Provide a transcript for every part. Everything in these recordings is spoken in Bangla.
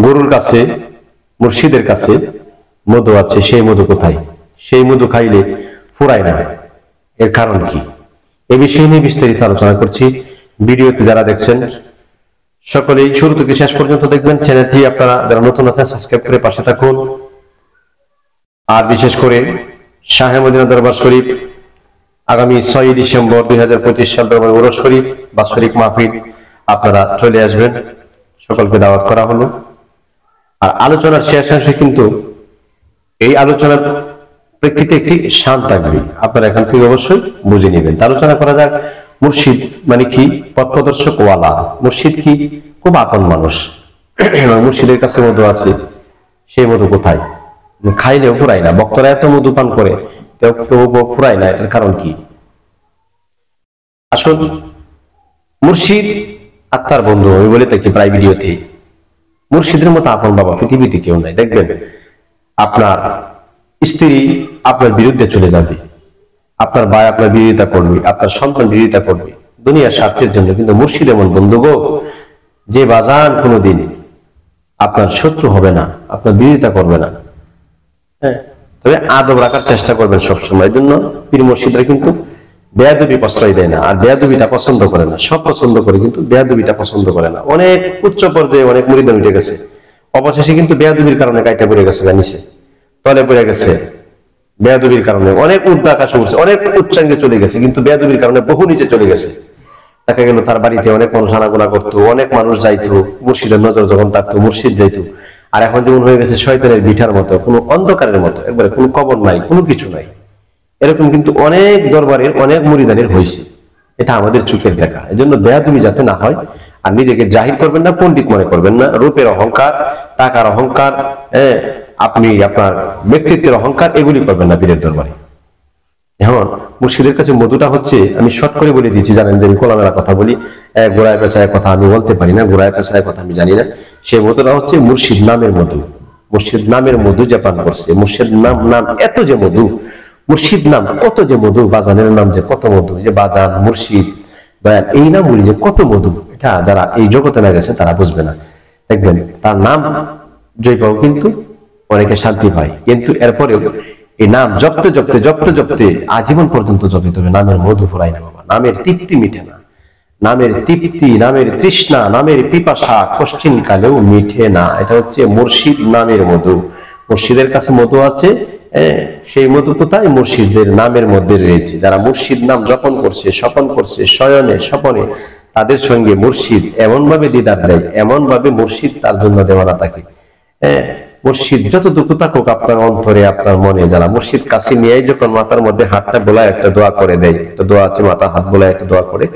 গরুর কাছে মুর্শিদের কাছে মধু আছে, সেই মধু কোথায়? সেই মধু খাইলে ফুরায় না, এর কারণ কি? এ বিষয়ে নিয়ে বিস্তারিত আলোচনা করছি। ভিডিওতে যারা দেখছেন সকলেই শুরু থেকে শেষ পর্যন্ত দেখবেন। চ্যানেলটি আপনারা যারা নতুন আছেন সাবস্ক্রাইব করে পাশে থাকুন। আর বিশেষ করে শাহে মদিনা দরবার শরীফ আগামী 6 ডিসেম্বর 2025 সাল দরবার উরস শরীফ বাৎসরিক মাহফিল আপনারা চলে আসবেন, সকলকে দাওয়াত করা হলো। আর আলোচনার শেষ অংশে কিন্তু এই আলোচনার প্রেক্ষিতে একটি শান থাকবে, আপনারা এখান থেকে অবশ্যই বুঝে নেবেন। আলোচনা করা যাক মুর্শিদ মানে কি, পথপ্রদর্শক ওয়ালা। মুর্শিদ কি? খুব আপন মানুষ। মুর্শিদের কাছে মধু আছে, সেই মধু কোথায়? খাইলেও ফুরায় না। ভক্তরা এত মধু পান করে ফুরায় না, এটার কারণ কি? আসল মুর্শিদ আত্মার বন্ধু, আমি বলে থাকি প্রায় ভিডিওতে, মুর্শিদের মতো আপন বাবা পৃথিবীতে কেউ নাই। দেখবেন আপনার স্ত্রী আপনার বিরুদ্ধে চলে যাবে, আপনার ভাই আপনার বিরোধিতা করবে, আপনার সন্তান বিরোধিতা করবে দুনিয়ার স্বার্থের জন্য, কিন্তু মুর্শিদ এমন বন্ধু গো, যে বাজান কোনোদিন আপনার শত্রু হবে না, আপনার বিরোধিতা করবে না। হ্যাঁ, তবে আদব রাখার চেষ্টা করবেন সবসময়। এই জন্য পীর মুর্শিদরা কিন্তু বেয়াদবি প্রশ্রয় দেয় না, আর বেয়াদবিটা পছন্দ করে না। সব পছন্দ করে কিন্তু বেয়াদবিটা পছন্দ করে না। অনেক উচ্চ পর্যায়ে অনেক মুরিদান উঠে গেছে, অবশেষে কিন্তু বেয়াদবির কারণে কাইটা পড়ে গেছে, নিচে তলে পড়ে গেছে। বেয়াদবির কারণে অনেক উর্ধ্বাকাশে উঠছে, অনেক উচ্চাঙ্গে চলে গেছে, কিন্তু বেয়াদবির কারণে বহু নিচে চলে গেছে। দেখা গেল তার বাড়িতে অনেক মানুষ আনাগোনা করতো, অনেক মানুষ যাইতো, মুর্শিদের নজর যখন থাকতো মুর্শিদ যাইতো। আর এখন যেমন হয়ে গেছে শয়তানের বিঠার মতো, কোনো অন্ধকারের মতো, একবারে কোনো কবর নাই, কোনো কিছু নাই। এরকম কিন্তু অনেক দরবারের অনেক মুরিদানের হয়েছে, এটা আমাদের চোখের দেখা। এই জন্য বেয়াদবি যাতে না হয়, আর নিজেকে জাহির করবেন না, পণ্ডিত মনে করবেন না। রূপের অহংকার, টাকার অহংকার, আপনি আপনার ব্যক্তিত্বের অহংকার, এগুলি করবেন না পীরের দরবারে। এখন মুর্শিদের কাছে মধুটা হচ্ছে, আমি শর্ট করে বলে দিচ্ছি, জানেন যে আমি খোলামেলা কথা বলি, গোড়ায় পেঁচায় কথা আমি বলতে পারি না, গোড়ায় পেঁচায় কথা আমি জানি না। সেই মধুটা হচ্ছে মুর্শিদ নামের মধু। মুর্শিদ নামের মধু যে পান করছে, মুর্শিদ নাম এত যে মধু, মুর্শিদ নাম কত যে মধু, বাজানের নাম যে কত মধু, যে বাজান মুর্শিদ দয়াল, এই নামগুলি যে কত মধু, এটা যারা এই জগতে না গেছে তারা বুঝবে না। দেখবেন তার নাম জয় পাও কিন্তু অনেকে শান্তি পায়, কিন্তু এরপরেও এই নাম জপতে জপতে জপতে জপতে আজীবন পর্যন্ত জপিতে হবে। নামের মধু ফুরায় না বাবা, নামের তৃপ্তি মিঠে না। নামের তৃপ্তি, নামের তৃষ্ণা, নামের পিপাসা কশ্চিন কালেও মিঠে না। এটা হচ্ছে মুর্শিদ নামের মধু। মুর্শিদের কাছে মধু আছে, সেই মধু কোথায়? মুর্শিদের নামের মধ্যে রয়েছে। যারা মুর্শিদ নাম জপন করছে, স্বপন করছে, শয়নে স্বপনে, তাদের সঙ্গে মুর্শিদ এমন ভাবে দিদার দেয়, এমন ভাবে মুর্শিদ তার জন্য দেওয়ানা থাকে। মুর্শিদ যতটুকু থাকুক আপনার অন্তরে, আপনার মনে, যারা মুর্শিদ কাছে নিয়ে যখন মাথার মধ্যে হাতটা বোলায় একটা দোয়া করে দেয়, একটা দোয়া আছে, মাথা হাত বোলায় একটা দোয়া করে,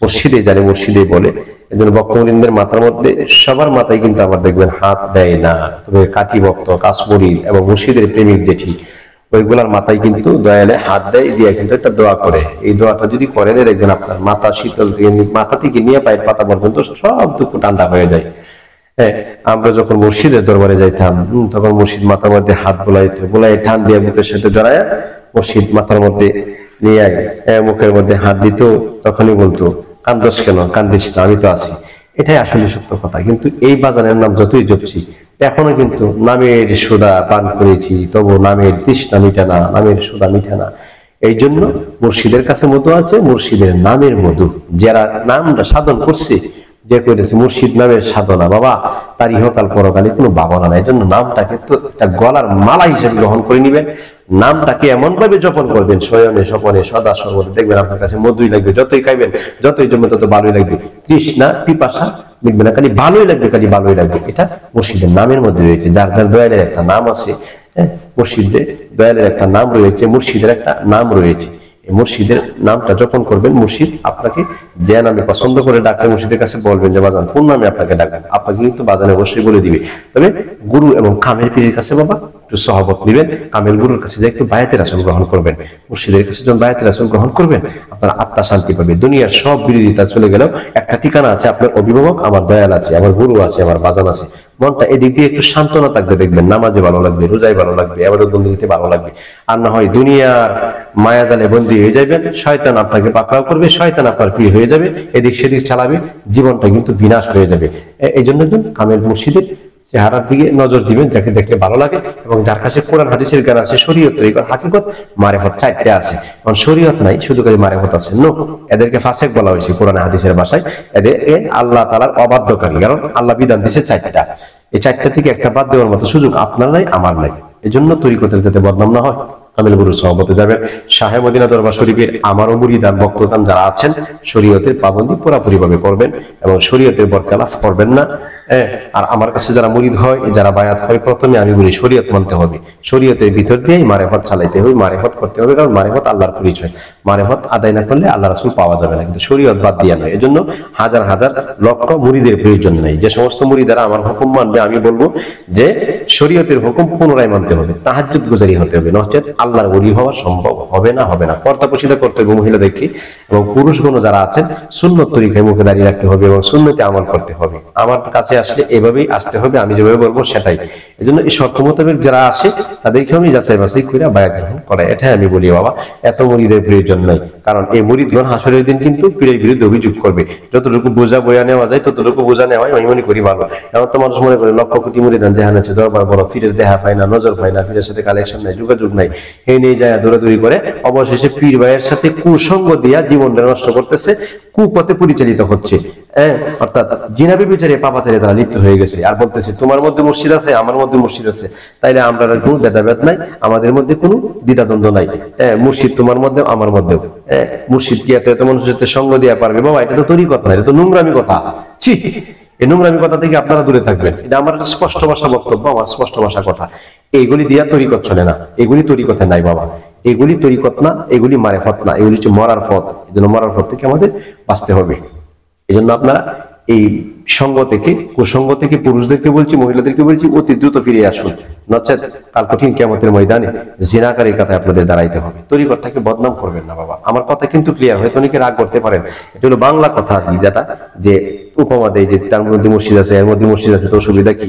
মুর্শিদে জানে, মুর্শিদে বলে। এই জন্য বক্তবৃন্দের মাথার মধ্যে সবার মাথায় কিন্তু আবার দেখবেন হাত দেয় না, তবে কাঠি ভক্ত, কাশ্মীরি এবং মুর্শিদের প্রেমিক জেঠি, ওইগুলার মাথায় কিন্তু দয়ালে হাত দেয়, দিয়ে কিন্তু একটা দোয়া করে। এই দোয়াটা যদি করেন দেখবেন আপনার মাথা শীতল থেকে, মাথা থেকে নিয়ে পায়ের পাতা পর্যন্ত সব দুঃখ ঠান্ডা হয়ে যায়। আমরা যখন মুর্শিদের দরবারে যাইতাম, তখন মুর্শিদ মাথার মধ্যে হাত বোলাইতে, বোলাই টান দিয়ে বুকের সাথে জড়ায় মুর্শিদ মাথার মধ্যে নিয়ে মুখের মধ্যে হাত দিত, তখনই বলতো কান্দোস কেন, কান্দিস না, আমি তো আছি। এটাই আসলে সত্য কথা। কিন্তু এই বাজারের নাম যতই জপছি, এখনো কিন্তু নামের সুদা পান করেছি, তবু নামের তৃষ্ণা মিটে না, নামের সুদা মিটে না। এই জন্য মুর্শিদের কাছে মধু আছে, মুর্শিদের নামের মধু। যারা নামটা সাধন করছে, যে করেছে মুর্শিদ নামের সাধনা, বাবা তার ইহকাল পরকালে কোনো ভাবনা নাই। এই জন্য নামটাকে তো একটা গলার মালা হিসেবে গ্রহণ করে নিবেন। নামটাকে এমন ভাবে জপন করবেন, শয়নে স্বপনে সদা সর্বদা, দেখবেন আপনার কাছে মধুই লাগবে। যতই খাইবেন, যতই জমে, তত ভালোই লাগবে। তৃষ্ণা পিপাসা দেখবেন না, খালি ভালোই লাগবে, খালি ভালোই লাগবে। এটা মুর্শিদের নামের মধ্যে রয়েছে। যার যার দয়ালের একটা নাম আছে, মুর্শিদের দয়ালের একটা নাম রয়েছে, মুর্শিদের একটা নাম রয়েছে। মুর্শিদের নামটা যখন করবেন, মুর্শিদ আপনাকে যে নামে পছন্দ করে ডাকলে মুর্শিদের কাছে বলবেন যে বাজান কোন নামে আপনাকে ডাকবেন, আপনাকে কিন্তু বাজানে অবশ্যই বলে দিবে। তবে গুরু এবং কামেল পীরের কাছে বাবা একটু সহবত নিবেন, কামেল গুরুর কাছে যে একটু বায়াতের আসন গ্রহণ করবেন। মুর্শিদের কাছে যখন বায়াতের আসন গ্রহণ করবেন, আপনার আত্মা শান্তি পাবে। দুনিয়ার সব বিরোধিতা চলে গেলেও একটা ঠিকানা আছে, আপনার অভিভাবক, আমার দয়াল আছে, আমার গুরু আছে, আমার বাজান আছে। মনটা এদিক দিয়ে একটু সান্ত্বনা থাকবে, দেখবেন নামাজে ভালো লাগবে, রোজায় ভালো লাগবে, ইবাদত বন্দেগীতে ভালো লাগবে। আর না হয় দুনিয়ার মায়াজালে বন্দী হয়ে যাবেন, শয়তান আপনাকে পাকড়াও করবে, শয়তান আপনার প্রিয় হয়ে যাবে, এদিক সেদিক চালাবে, জীবনটা কিন্তু বিনাশ হয়ে যাবে। এই জন্য কামেল মুর্শিদের চেহারার দিকে নজর দিবেন, যাকে দেখলে ভালো লাগে এবং যার কাছে কোরআন হাদিসের জ্ঞান আছে, শরীয়ত তরিকত হাকিকত মারিফত চারটে আছে। কারণ শরীয়ত নাই, শুধু করে মারিফত আছে। নো, এদেরকে ফাসেক বলা হয়েছে কোরআন হাদিসের ভাষায়। এদেরকে আল্লাহ তাআলার অবাধ্যকারী, কারণ আল্লাহ বিধান দিয়েছে চারটা। এই চারটা থেকে একটা বাদ দেওয়ার মতো সুযোগ আপনার নাই, আমার নাই। এজন্য তরিকতের যাতে বদনাম না হয়, কামিল গুরুর সহবতে যাবেন। শাহে মদিনা দরবার শরীফের আমারও মুরিদান ভক্তদান যারা আছেন, শরীয়তের পাবন্দি পুরাপুরি ভাবে করবেন এবং শরীয়তের বরখেলাফ করবেন না। আর আমার কাছে যারা মুরিদ হয়, যারা বায়াত হয়, প্রথমে আমি বলি শরীয়ত মানতে হবে, শরীয়তের ভিতর দিয়েই মারিফত চালাইতে হবে, মারিফত করতে হবে। কারণ মারিফত আল্লাহর পরিচয়, মারিফত আদায় না করলে আল্লাহ রাসূল পাওয়া যাবে না, কিন্তু শরীয়ত বাদ দিয়ে নয়। এজন্য হাজার হাজার লক্ষ মুরিদের প্রয়োজন নেই। যে সমস্ত মুরিদারা আমার হুকুম মানবে, আমি বলবো যে শরীয়তের হুকুম পুনরায় মানতে হবে, তাহাজ্জুদ গুজারি হতে হবে, নচেত আল্লাহর ওলি হওয়া সম্ভব হবে না, হবে না। পর্দাপোশিতা করতে হবে মহিলাদেরকে, এবং পুরুষগণ যারা আছেন সুন্নত তরিকায় মুখে দাঁড়িয়ে রাখতে হবে এবং সুন্নতে আমল করতে হবে। আমার কাছে আসলে এভাবেই আসতে হবে, আমি যেভাবে বলবো সেটাই। এজন্য এই শর্ত মোতাবেক যারা আসে তাদেরকে আমি যাচাই বাছাই করে বায়াত গ্রহণ করাই, এটাই আমি বলি। বাবা, এত মুরিদের প্রয়োজন নাই, কারণ এই মুরিদগণ হাসরের দিন কিন্তু পীরের বিরুদ্ধে অভিযোগ করবে। যতটুকু বোঝা বয়া নেওয়া যায় ততটুকু বোঝা নেওয়াই আমি মনে করি ভালো। এমন তো মানুষ মনে করে লক্ষ কোটি মুরিদান যেখানে আছে, দরবার বড়, পীরের দেখা পায় না, নজর পায় না, পীরের সাথে কালেকশন নাই, যোগাযোগ নাই, হে নিয়ে যায় দৌড়াদৌড়ি করে, অবশেষে পীর ভাইয়ের সাথে কুসঙ্গ দিয়া জীবনটা নষ্ট করতেছে, কুপথে পরিচালিত হচ্ছে। অর্থাৎ জিনাবি বিচারে পাপাচারে তারা লিপ্ত হয়ে গেছে, আর বলতেছে তোমার মধ্যে মসজিদ আছে, আমার মধ্যে মসজিদ আছে, তাইলে আমরা কোনো ভেদাভেদ নাই, আমাদের মধ্যে কোনো দ্বিধাদ্বন্দ্ব নাই। মুর্শিদ তোমার মধ্যে, আমার মধ্যেও। মুর্শিদ কি এত এত মানুষের সাথে সঙ্গ দেওয়া পারবে? বাবা, এটা তো তরিকত না, এটা তো নোংরামি কথা। ছি, এই নোংরামি কথা থেকে আপনারা দূরে থাকবেন। এটা আমার স্পষ্ট ভাষা বক্তব্য, আমার স্পষ্ট ভাষা কথা। এইগুলি দিয়া তরিকত চলে না, এগুলি তরিকতে নাই বাবা, এগুলি তরিকত না, এগুলি মারিফত না, এগুলি হচ্ছে মরার পথ। এই জন্য মরার পথ থেকে আমাদের বাঁচতে হবে। এই জন্য আপনারা এই সঙ্গ থেকে, কুসঙ্গ থেকে, পুরুষদেরকে বলছি, মহিলাদেরকে বলছি, অতি দ্রুত ফিরে আসুন, নচেত কাল কঠিন কিয়ামতের ময়দানে জিনাকারীর কথায় আপনাদের দাঁড়াইতে হবে। তরিকতটাকে বদনাম করবেন না বাবা। আমার কথা কিন্তু ক্লিয়ার, হয়তো অনেকে রাগ করতে পারেন, এটা হলো বাংলা কথা, যেটা যে উপমা দেয় যে তার মধ্যে মসজিদ আছে, এর মধ্যে মসজিদ আছে, তো অসুবিধা কি?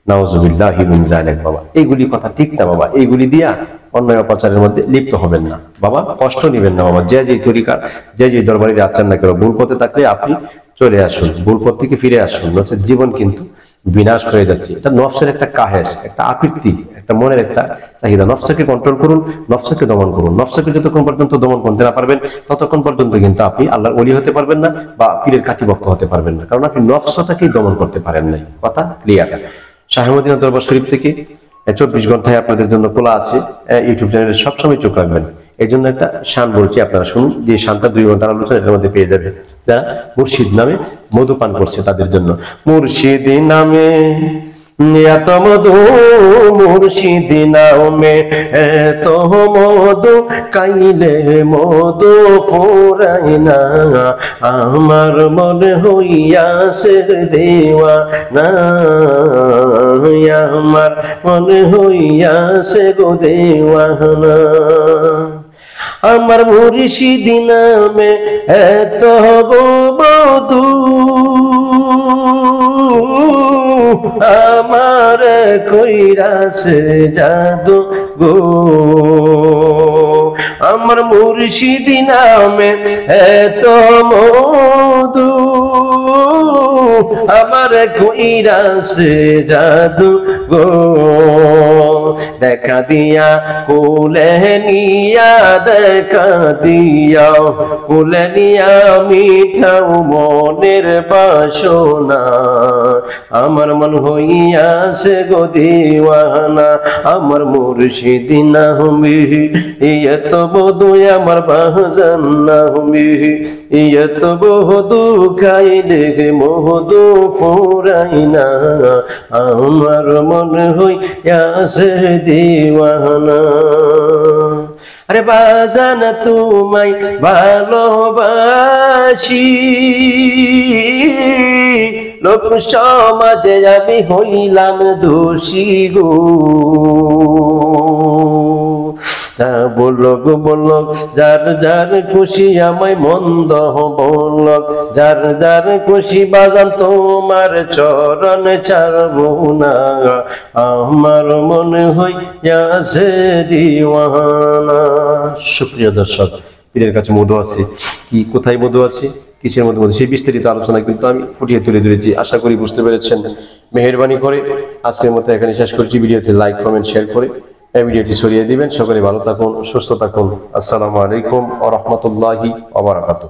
নাউজুবিল্লাহি মিন যালিক। বাবা, এইগুলি কথা ঠিক না বাবা, এইগুলি দিয়া অন্যায় অপচারের মধ্যে লিপ্ত হবেন না বাবা, কষ্ট নিবেন না বাবা। যে যে তরিকার, যে যে দরবারে যাচ্ছেন না কেন, ভুল পথে থাকলে আপনি চলে আসুন, ভুল পথ থেকে ফিরে আসুন, নচেত জীবন কিন্তু বিনাশ হয়ে যাচ্ছে। এটা নফসের একটা কাহেস, একটা আপৃত্তি, একটা মনের একটা চাহিদা। নফসকে কন্ট্রোল করুন, নফসকে দমন করুন। নফসকে যতক্ষণ পর্যন্ত দমন করতে না পারবেন, ততক্ষণ পর্যন্ত কিন্তু আপনি আল্লাহর ওলি হতে পারবেন না বা পীরের কাঠি ভক্ত হতে পারবেন না, কারণ আপনি নফসটাকেই দমন করতে পারেন নাই। কথা ক্লিয়ার? শাহে মদিনা দরবার শরীফ থেকে 24 ঘন্টায় আপনাদের জন্য খোলা আছে, ইউটিউব চ্যানেলে সবসময় চোখ রাখবেন। এই জন্য একটা শান বলছি, আপনারা শুনুন। যে শানটা 2 ঘন্টার আলোচনা এটার মধ্যে পেয়ে যাবে। যারা মুর্শিদ নামে মধুপান করছে তাদের জন্য। মুর্শিদ নামে এত মধু, মুর্শিদ নামে এত মধু, কাইলে মধু ফুরাই না, আমার মনে হইয়াছে দেওয়ানা, আমার মনে হইয়াছে গো দেওয়ানা। আমার মুর্শিদ নামে এত মধু, আমার কইরাছে জাদু গো। আমার মুর্শিদ নামে এত মধু, আমার কইরাছে জাদু গো। দেখা দিয়া কোলে নিয়া, দেখা দিয়া কোলে নিয়া, মিঠাও মনের বাসনা, আমার মন হইয়াছে গো দিওয়ানা। আমার মুর্শিদ নামে এত মধু, আমার বাজান নামে এত মধু, খাইলে মধু ফুরাই না, আমার মন হইয়াছে দিওয়ানা। আরে বাজান তোমায় ভালোবাসি, লোক সমাজে আমি হইলাম দোষী গো। বলক বলক যার যার খুশি, আমায় মন্দ বলক যার যার খুশি, বাজান তোমার চরণ ছাড়ব না, আমার মনে হইয়াছে দিওয়ানা। সুপ্রিয় দর্শক, পীরের কাছে মধু আছে কি? কোথায় মধু আছে? কিসের মধ্যে সেই বিস্তারিত আলোচনা কিন্তু আমি ফুটিয়ে তুলে ধরেছি। আশা করি বুঝতে পেরেছেন। মেহেরবানি করে আজকের মতো এখানে শেষ করছি। ভিডিওতে লাইক কমেন্ট শেয়ার করে এই ভিডিওটি ছড়িয়ে দিবেন। সকলে ভালো থাকুন, সুস্থ থাকুন। আসসালামু আলাইকুম ওয়া রাহমাতুল্লাহি ওয়া বারাকাতুহু।